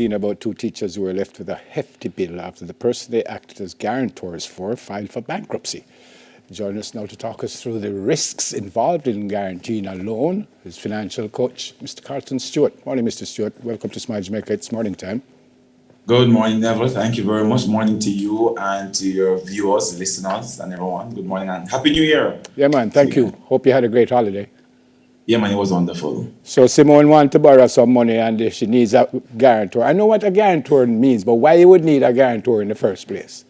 About two teachers who were left with a hefty bill after the person they acted as guarantors for filed for bankruptcy. Join us now to talk us through the risks involved in guaranteeing a loan is financial coach, Mr. Carlton Stewart. Morning, Mr. Stewart. Welcome to Smile Jamaica. It's morning time. Good morning, Neville. Thank you very much. Morning to you and to your viewers, listeners, and everyone. Good morning and Happy New Year. Yeah, man. Thank you. Hope you had a great holiday. Yeah, man, it was wonderful. So Simone wants to borrow some money and she needs a guarantor. I know what a guarantor means, but why you would need a guarantor in the first place?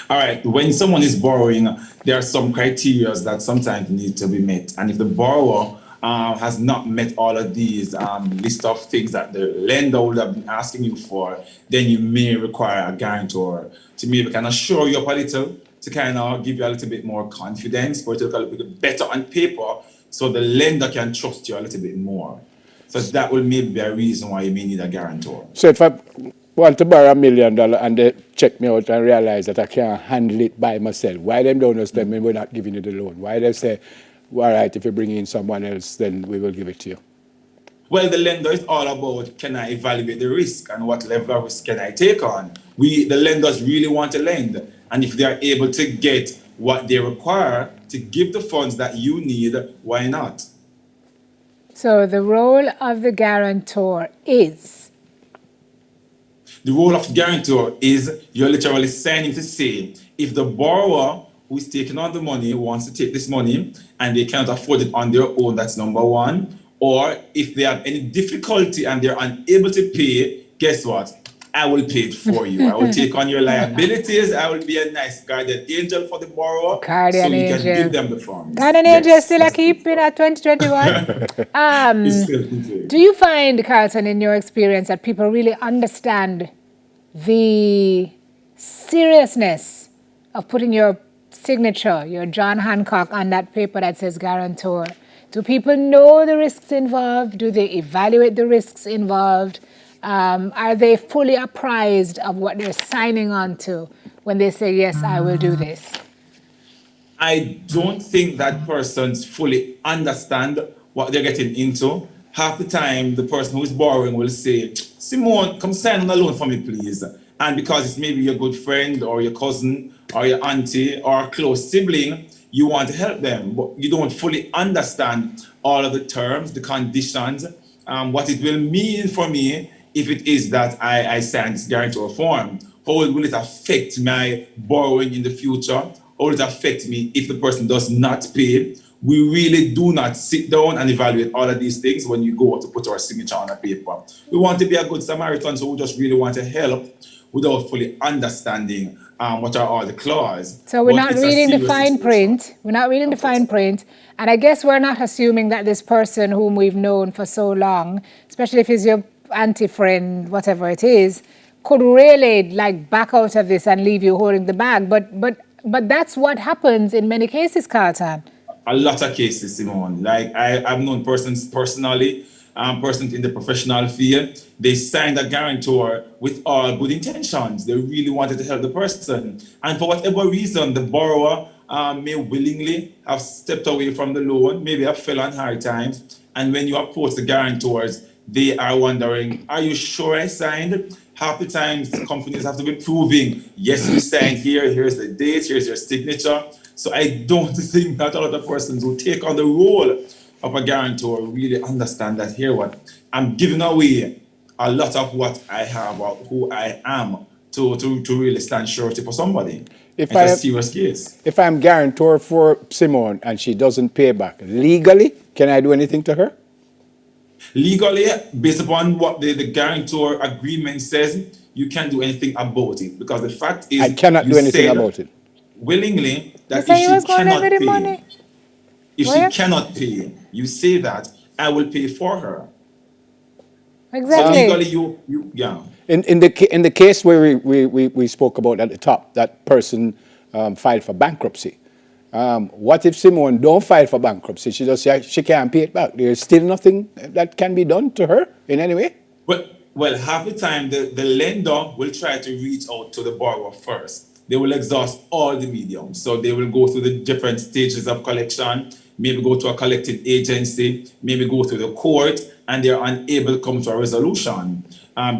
All right. When someone is borrowing, there are some criteria that sometimes need to be met. And if the borrower has not met all of these list of things that the lender would have been asking you for, then you may require a guarantor to maybe kind of shore you up a little, to kind of give you a little bit more confidence, for it to look a little bit better on paper, so the lender can trust you a little bit more. So that will maybe be a reason why you may need a guarantor. So if I want to borrow $1 million and they check me out and realize that I can't handle it by myself, why them don't just tell me we're not giving you the loan? Why they say, all right, if you bring in someone else, then we will give it to you? Well, the lender is all about, can I evaluate the risk and what level of risk can I take on? The lenders really want to lend. And if they are able to get what they require to give the funds that you need, why not? So the role of the guarantor is? The role of the guarantor is you're literally signing to say, if the borrower who is taking on the money wants to take this money and they cannot afford it on their own, that's number one. Or if they have any difficulty and they're unable to pay, guess what? I will pay it for you. I will take on your liabilities. I will be a nice guardian angel for the borrower, Guardian so you angel. can give them the funds. Guardian angel still a keeping at 2021. It's still good. Do you find, Carlton, in your experience, that people really understand the seriousness of putting your signature, your John Hancock, on that paper that says guarantor? Do people know the risks involved? Do they evaluate the risks involved? Are they fully apprised of what they're signing on to when they say, yes, I will do this? I don't think that persons fully understand what they're getting into. Half the time, the person who is borrowing will say, Simone, come sign on a loan for me, please. And because it's maybe your good friend or your cousin or your auntie or a close sibling, you want to help them, but you don't fully understand all of the terms, the conditions, what it will mean for me if it is that I sign this guarantor form. How will it affect my borrowing in the future? How will it affect me if the person does not pay? We really do not sit down and evaluate all of these things when you go to put our signature on a paper. We want to be a good Samaritan, so we just really want to help without fully understanding what are all the clauses. So we're not reading the fine print. We're not reading the fine print. And I guess we're not assuming that this person whom we've known for so long, especially if he's your auntie friend, whatever it is, could really like back out of this and leave you holding the bag. But that's what happens in many cases, Carlton. A lot of cases, Simone. Like I've known persons personally, persons in the professional field, they signed a guarantor with all good intentions. They really wanted to help the person. And for whatever reason, the borrower may willingly have stepped away from the loan, maybe have fell on hard times. And when you approach the guarantors, they are wondering, are you sure I signed? Half the times, the companies have to be proving, yes, you signed here, here's the date, here's your signature. So I don't think that a lot of persons who take on the role of a guarantor really understand that here what I'm giving away a lot of what I have or who I am to really stand surety for somebody. It's a serious case. If I'm guarantor for Simone and she doesn't pay back, legally, can I do anything to her? Legally, based upon what the guarantor agreement says, you can't do anything about it, because the fact is I cannot do anything about it. Willingly that You if she cannot pay, money? she cannot pay, you say that I will pay for her. Exactly. So legally, yeah. In the case where we spoke about at the top, that person filed for bankruptcy. What if Simone don't file for bankruptcy? She just she can't pay it back. There's still nothing that can be done to her in any way? Well, half the time the lender will try to reach out to the borrower first. They will exhaust all the mediums. So they will go through the different stages of collection, maybe go to a collecting agency, maybe go to the court, and they're unable to come to a resolution.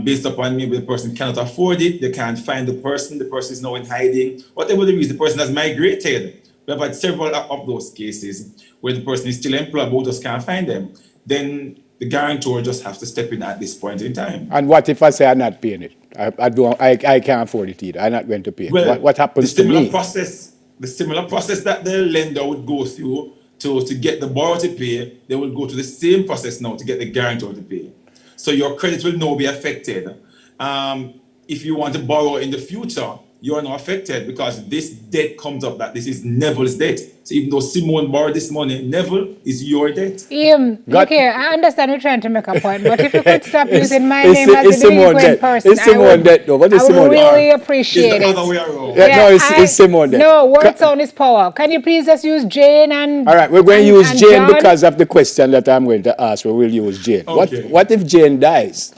Based upon maybe the person cannot afford it, they can't find the person is now in hiding, whatever the reason, the person has migrated. We have had several of those cases where the person is still employed but just can't find them. Then the guarantor just has to step in at this point in time. And what if I say I'm not paying it? I can't afford it either. I'm not going to pay it. Well, What happens to me? The similar process that the lender would go through to get the borrower to pay, they will go to the same process now to get the guarantor to pay. So your credit will now be affected. If you want to borrow in the future, you are not affected because this debt comes up that this is Neville's debt. So even though Simone borrowed this money, Neville is your debt. Look here, I understand you're trying to make a point, but if you could stop using my It's- name as it's the Simone delinquent debt. person, It's Simone debt, though. What is I would Simone debt? really appreciate It's the it. other way around. Yeah, no, it's Simone debt. No, word sound is power. Can you please just use Jane and... All right, we're going to and- use and Jane John? because of the question that I'm going to ask. We will use Jane. Okay. What if Jane dies?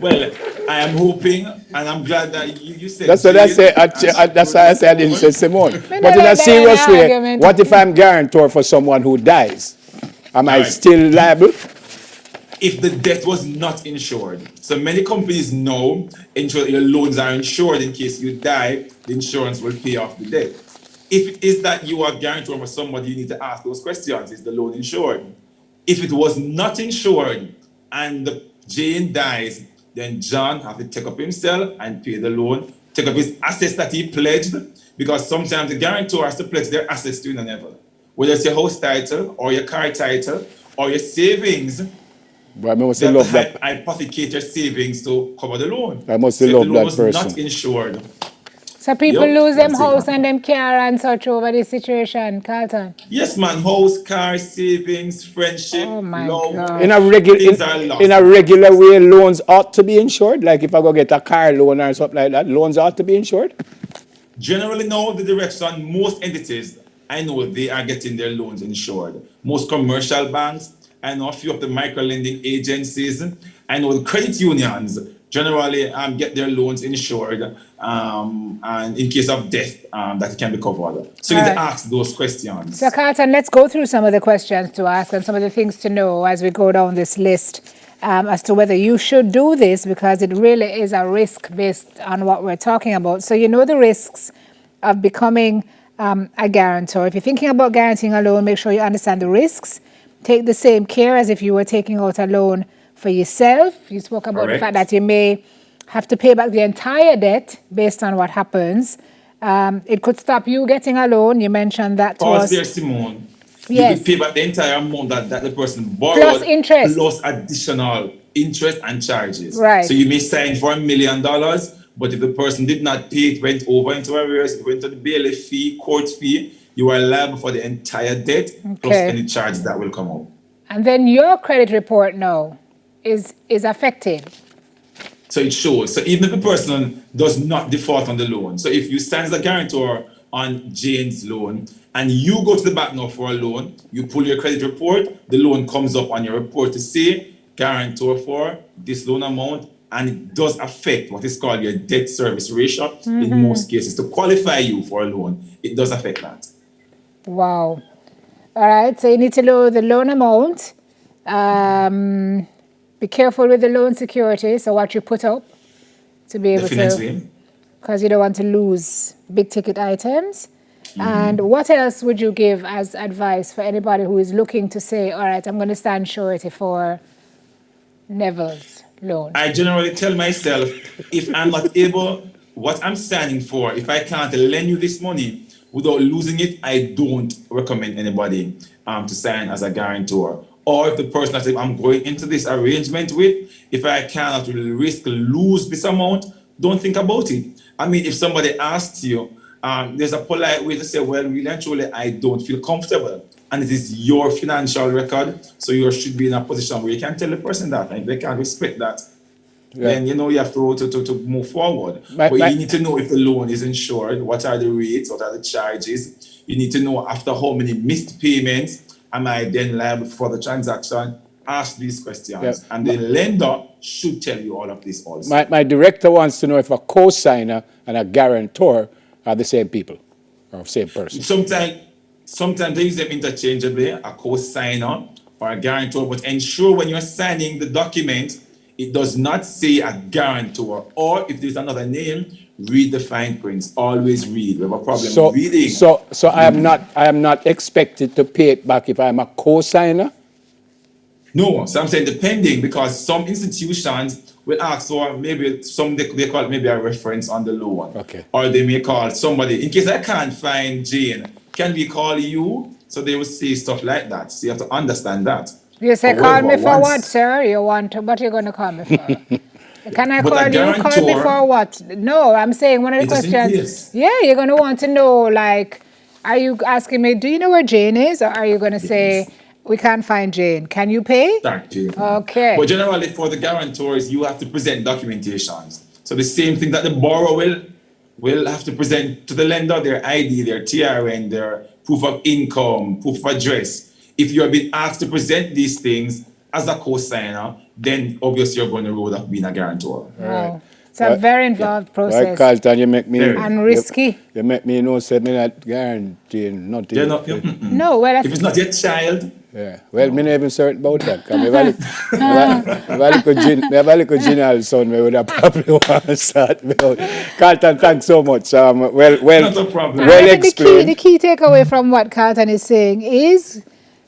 Well, I am hoping, and I'm glad that you said. That's what I Jane say. and That's why I said I didn't say Simone. don't But in like a that serious way, argument. what if I'm guarantor for someone who dies? Am I Right. still liable? If the debt was not insured. So many companies now ensure that your loans are insured in case you die, the insurance will pay off the debt. If it is that you are guarantor for somebody, you need to ask those questions. Is the loan insured? If it was not insured and Jane dies, then John have to take up himself and pay the loan, take up his assets that he pledged, because sometimes the guarantor has to pledge their assets to you and never. Whether it's your house title or your car title or your savings, But I must they have love to that. hypothecate your savings to cover the loan. I must So if love the loan that was person. not insured. So people Yep, lose them that's it, house man. and them car and such over this situation, Carlton. Yes, man, house, car, savings, friendship, Oh my love. God. In a regular Things are lost. in a regular way, loans ought to be insured. Like if I go get a car loan or something like that, loans ought to be insured. Generally, now the direction, most entities, I know they are getting their loans insured. Most commercial banks, I know a few of the micro lending agencies, I know the credit unions generally get their loans insured, and in case of death, that it can be covered. So you need to Alright. ask those questions. So Carlton, let's go through some of the questions to ask and some of the things to know as we go down this list as to whether you should do this, because it really is a risk based on what we're talking about. So you know the risks of becoming a guarantor. If you're thinking about guaranteeing a loan, make sure you understand the risks. Take the same care as if you were taking out a loan for yourself. You spoke about the Correct. fact that you may have to pay back the entire debt based on what happens. It could stop you getting a loan. You mentioned that to Pause us. there, Simone. Yes. You could pay back the entire amount that the person borrowed. Plus interest. Plus additional interest and charges. Right. So you may sign for $1 million, but if the person did not pay, it went over into arrears, it went to the bailiff fee, court fee, you are liable for the entire debt, plus Okay. any charges that will come up. And then your credit report now is affected. So it shows. So even if the person does not default on the loan, so if you stand as a guarantor on Jane's loan and you go to the bank now for a loan, you pull your credit report, the loan comes up on your report to say guarantor for this loan amount, and it does affect what is called your debt service ratio in most cases. To qualify you for a loan, it does affect that. Wow. All right. So you need to know the loan amount. Be careful with the loan security. So what you put up to be able to, Definitely. because you don't want to lose big ticket items. And what else would you give as advice for anybody who is looking to say, all right, I'm going to stand surety for Neville's loan? I generally tell myself, if I'm not able, what I'm standing for, if I can't lend you this money without losing it, I don't recommend anybody to sign as a guarantor. Or if the person that I'm going into this arrangement with, if I cannot really risk lose this amount, don't think about it. I mean, if somebody asks you, there's a polite way to say, well, really and truly, I don't feel comfortable. And it is your financial record, so you should be in a position where you can tell the person that. And if they can't respect that, then you have to move forward. But you need to know if the loan is insured, what are the rates, what are the charges. You need to know after how many missed payments am I then liable for the transaction. Ask these questions. And the lender should tell you all of this also. My director wants to know if a co-signer and a guarantor are the same people or same person. Sometimes they use them interchangeably, a co-signer or a guarantor, but ensure when you're signing the document, it does not say a guarantor. Or if there's another name, read the fine prints. Always read. We have a problem So, reading. so I am not expected to pay it back if I'm a co-signer. No, so I'm saying depending, because some institutions will ask for maybe they call it maybe a reference on the loan. Okay. Or they may call somebody, in case I can't find Jane, can we call you? So they will say stuff like that. So you have to understand that. You say, call However, me for once- what, sir? You want, what are you going to call me for? Can I But call a you? Call me guarantor- for what? No, I'm saying one of the It is in questions. place. Yeah, you're going to want to know, like, are you asking me, do you know where Jane is? Or are you going to say, we can't find Jane. Can you pay? Thank you. Okay. But generally, for the guarantors, you have to present documentations. So the same thing that the borrower will have to present to the lender, their ID, their TRN, their proof of income, proof of address. If you have been asked to present these things as a co-signer, then obviously you're going the road of being a guarantor. Wow. It's a very involved Right, process. Carlton, you make me... Very. And risky. You make me know, say me not guaranteeing nothing. They're not, No, well, if it's not your child, Yeah. Well, me not even certain about that. Because me have a little genial son, me would have probably want to start me out. Carlton, thanks so much. not a problem. well I think explained. the key takeaway from what Carlton is saying is,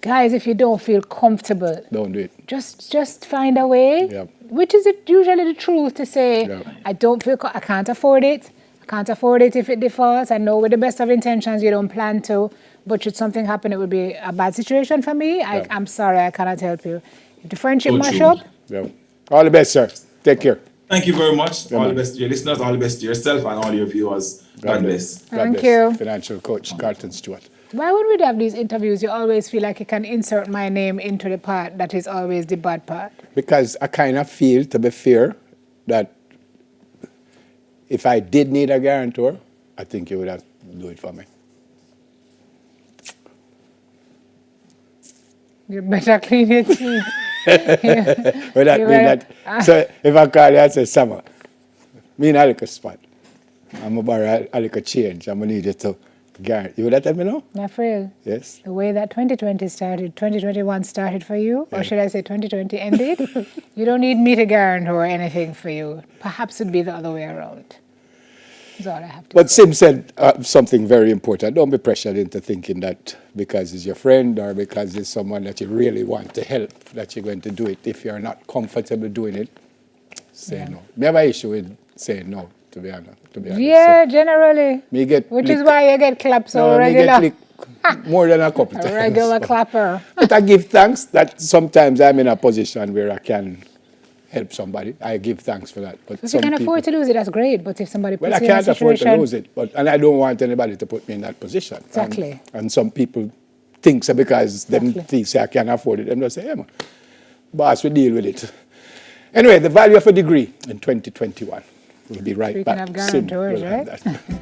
guys, if you don't feel comfortable, Don't do it. just find a way, Yep. which is usually the truth, to say, Yep. I don't feel, I can't afford it. I can't afford it if it defaults. I know with the best of intentions you don't plan to, but should something happen, it would be a bad situation for me. Yep. I'm sorry, I cannot help you. If the friendship So mash true. up, Yeah. All the best, sir. Take care. thank you very much. Yeah, All the man. best to your listeners, all the best to yourself and all your viewers. God bless. God Thank bless. you. Financial coach, Carlton Stewart. why would we have these interviews? You always feel like you can insert my name into the part that is always the bad part. Because I kind of feel, to be fair, that if I did need a guarantor, I think you would have to do it for me. You better clean your teeth. Would that You mean better- that? So if I call you and say, Summer, me in a little spot, I'm going to borrow a little change, I'm going to need you to guarantee. You would that let me know? My friend, Yes? the way that 2020 started, 2021 started for you, or should I say 2020 ended, you don't need me to guarantor anything for you. Perhaps it'd be the other way around. That's all I have to But say. Sim said something very important. Don't be pressured into thinking that because he's your friend or because he's someone that you really want to help, that you're going to do it. If you're not comfortable doing it, say no. Me have an issue with saying no, to be honest. Yeah, generally. Me get Which lick- is why you get clapped so No, me regular. get lick more than a couple A times. regular clapper. But I give thanks that sometimes I'm in a position where I can help somebody. I give thanks for that. But If you some can people, afford to lose it, that's great. But if somebody puts well, I you in a can't afford situation, to lose it, and I don't want anybody to put me in that position. Exactly. And some people think so because them Exactly. think say I can't afford it. Them just say, hey, man, boss, we deal with it. Anyway, the value of a degree in 2021. We'll be right Speaking back. of Sim guarantors, will have right? that.